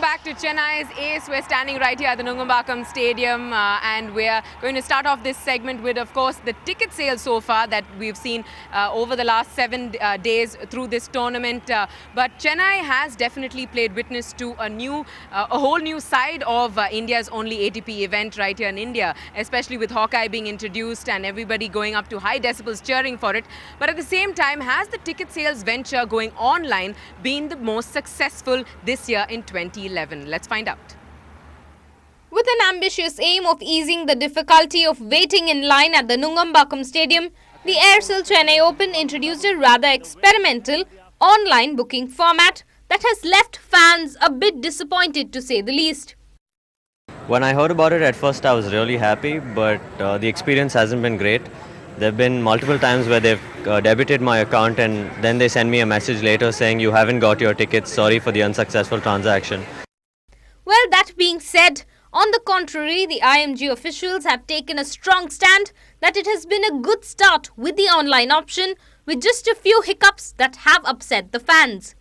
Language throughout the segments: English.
back to Chennai's Ace. We're standing right here at the Nungambakkam Stadium and we're going to start off this segment with, of course, the ticket sales so far that we've seen over the last 7 days through this tournament. But Chennai has definitely played witness to a whole new side of India's only ATP event right here in India, especially with Hawkeye being introduced and everybody going up to high decibels cheering for it. But at the same time, has the ticket sales venture going online been the most successful this year in 2011? Let's find out. With an ambitious aim of easing the difficulty of waiting in line at the Nungambakkam Stadium, the Aircel Chennai Open introduced a rather experimental online booking format that has left fans a bit disappointed, to say the least. When I heard about it at first, I was really happy, but the experience hasn't been great. There have been multiple times where they've debited my account and then they send me a message later saying you haven't got your tickets, sorry for the unsuccessful transaction. Well, that being said, on the contrary, the IMG officials have taken a strong stand that it has been a good start with the online option, with just a few hiccups that have upset the fans.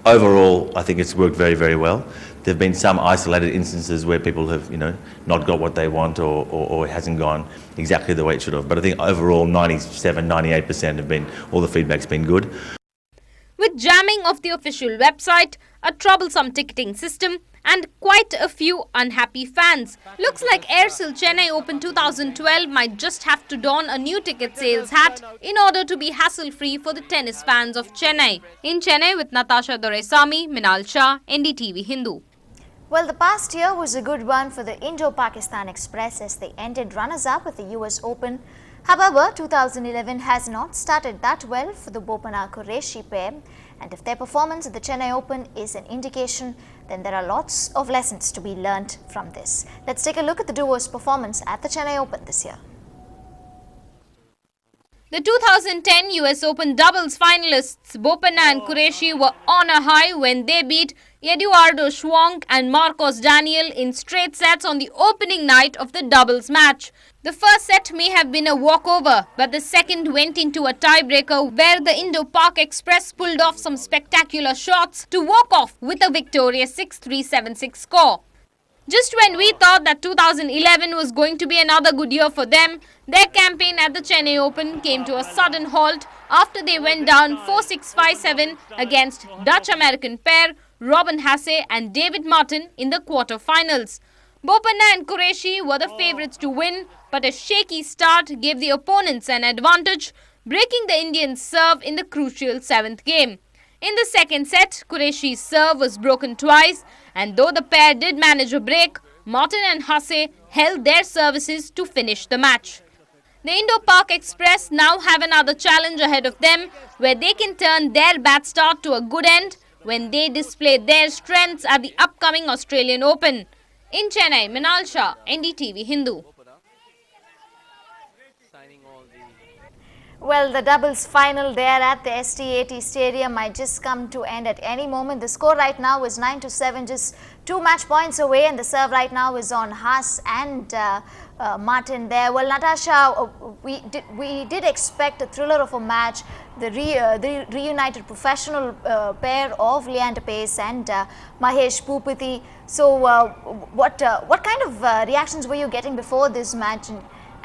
Overall, I think it's worked very, very well. There have been some isolated instances where people have, not got what they want or it hasn't gone exactly the way it should have. But I think overall, 97, 98% have been, all the feedback's been good. With jamming of the official website, a troublesome ticketing system, and quite a few unhappy fans, looks like Aircel Chennai Open 2012 might just have to don a new ticket sales hat in order to be hassle-free for the tennis fans of Chennai. In Chennai with Natasha Doraisamy, Minal Shah, ndtv Hindu. Well, the past year was a good one for the Indo-Pakistan Express as they ended runners-up at the US Open. However, 2011 has not started that well for the Bopanna-Qureshi pair, and if their performance at the Chennai Open is an indication, then there are lots of lessons to be learnt from this. Let's take a look at the duo's performance at the Chennai Open this year. The 2010 US Open doubles finalists Bopanna and Qureshi were on a high when they beat Eduardo Schwong and Marcos Daniel in straight sets on the opening night of the doubles match. The first set may have been a walkover, but the second went into a tiebreaker where the Indo-Pak Express pulled off some spectacular shots to walk off with a victorious 6-3, 7-6 score. Just when we thought that 2011 was going to be another good year for them, their campaign at the Chennai Open came to a sudden halt after they went down 4-6, 5-7 against Dutch-American pair Robin Haase and David Martin in the quarter-finals. Bopanna and Qureshi were the favourites to win, but a shaky start gave the opponents an advantage, breaking the Indians' serve in the crucial 7th game. In the second set, Qureshi's serve was broken twice, and though the pair did manage a break, Martin and Haase held their services to finish the match. The Indo-Pak Express now have another challenge ahead of them, where they can turn their bad start to a good end when they display their strengths at the upcoming Australian Open. In Chennai, Minal Shah, ndtv Hindu. Well, the doubles final there at the STAT Stadium might just come to end at any moment. The score right now is 9-7, just 2 match points away, and the serve right now is on Haas and Martin there. Well, Natasha, we did expect a thriller of a match. The reunited professional pair of Leander Paes and Mahesh Bhupathi. So, what kind of reactions were you getting before this match?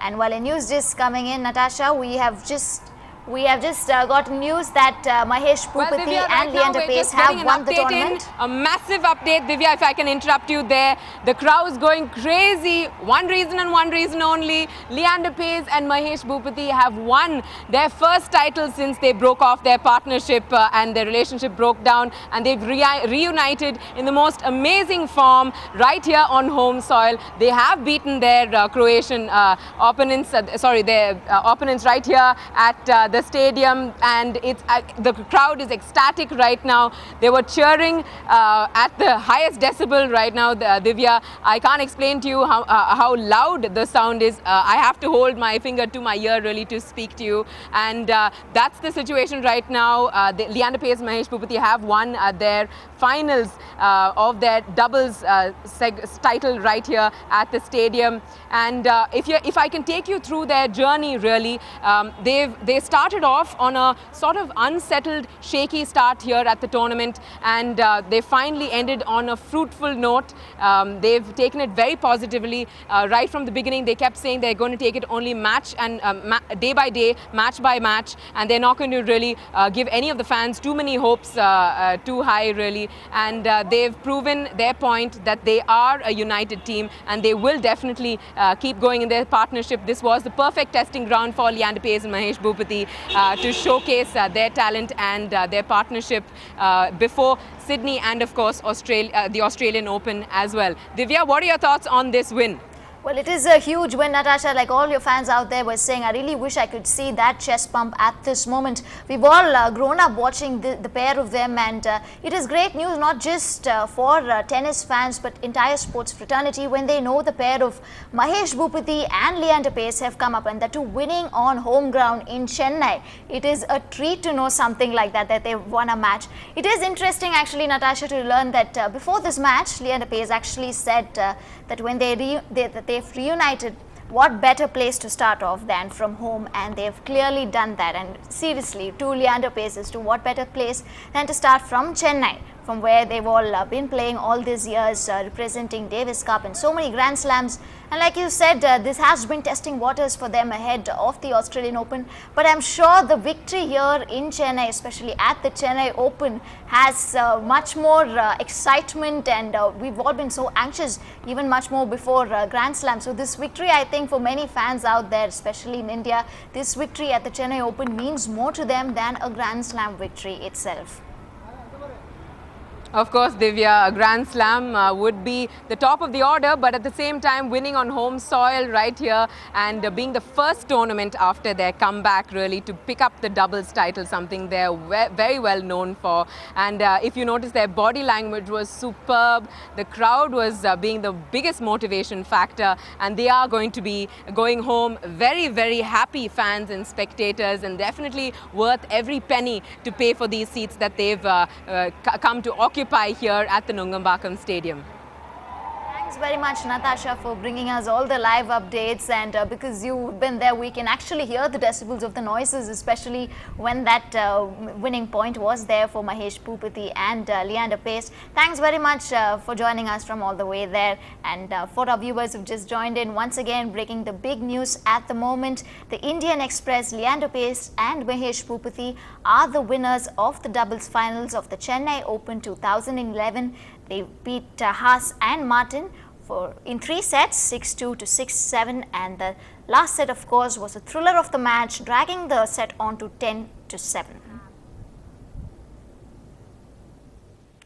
And while a news just coming in, Natasha, we have just gotten news that Mahesh Bhupathi and Leander Paes have won the tournament. A massive update, Divya, if I can interrupt you there. The crowd's going crazy. One reason and one reason only. Leander Paes and Mahesh Bhupathi have won their first title since they broke off their partnership and their relationship broke down, and they've reunited in the most amazing form right here on home soil. They have beaten their Croatian opponents, their opponents right here at the stadium, and the crowd is ecstatic right now. They were cheering at the highest decibel right now, Divya. I can't explain to you how loud the sound is. I have to hold my finger to my ear really to speak to you, and that's the situation right now. Leander Paes and Mahesh Bhupathi have won their finals of their doubles title right here at the stadium. And if I can take you through their journey, really, they started started off on a sort of unsettled, shaky start here at the tournament, and they finally ended on a fruitful note. They've taken it very positively. Right from the beginning, they kept saying they're going to take it only match and day by day, match by match, and they're not going to really give any of the fans too many hopes too high, really. And they've proven their point that they are a united team, and they will definitely keep going in their partnership. This was the perfect testing ground for Leander Paes and Mahesh Bhupathi to showcase their talent and their partnership before Sydney and, of course, the Australian Open as well. Divya, what are your thoughts on this win? Well, it is a huge win, Natasha. Like all your fans out there were saying, I really wish I could see that chest pump at this moment. We've all grown up watching the pair of them, and it is great news not just for tennis fans but entire sports fraternity when they know the pair of Mahesh Bhupathi and Leander Paes have come up, and that too winning on home ground in Chennai. It is a treat to know something like that they've won a match. It is interesting actually, Natasha, to learn that before this match, Leander Paes actually said that when they've reunited, what better place to start off than from home, and they've clearly done that. And seriously, to Leander Paes, as to what better place than to start from Chennai, from where they've all been playing all these years, representing Davis Cup and so many Grand Slams. And like you said, this has been testing waters for them ahead of the Australian Open. But I'm sure the victory here in Chennai, especially at the Chennai Open, has much more excitement, and we've all been so anxious, even much more before Grand Slam. So this victory, I think, for many fans out there, especially in India, this victory at the Chennai Open means more to them than a Grand Slam victory itself. Of course, Divya, a Grand Slam would be the top of the order, but at the same time winning on home soil right here and being the first tournament after their comeback really to pick up the doubles title, something they're very well known for. And if you notice, their body language was superb. The crowd was being the biggest motivation factor, and they are going to be going home very, very happy fans and spectators, and definitely worth every penny to pay for these seats that they've come to occupy here at the Nungambakkam Stadium. Thanks very much, Natasha, for bringing us all the live updates, and because you've been there, we can actually hear the decibels of the noises, especially when that winning point was there for Mahesh Bhupathi and Leander Paes. Thanks very much for joining us from all the way there. And for our viewers who've just joined in, once again breaking the big news at the moment, the Indian Express, Leander Paes and Mahesh Bhupathi are the winners of the doubles finals of the Chennai Open 2011. They beat Haas and Martin in 3 sets, 6-2 to 6-7, and the last set, of course, was a thriller of the match, dragging the set on to 10-7.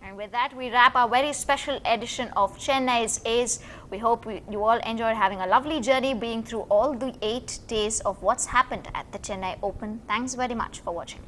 And with that, we wrap our very special edition of Chennai's Ace. We hope you all enjoyed having a lovely journey being through all the 8 days of what's happened at the Chennai Open. Thanks very much for watching.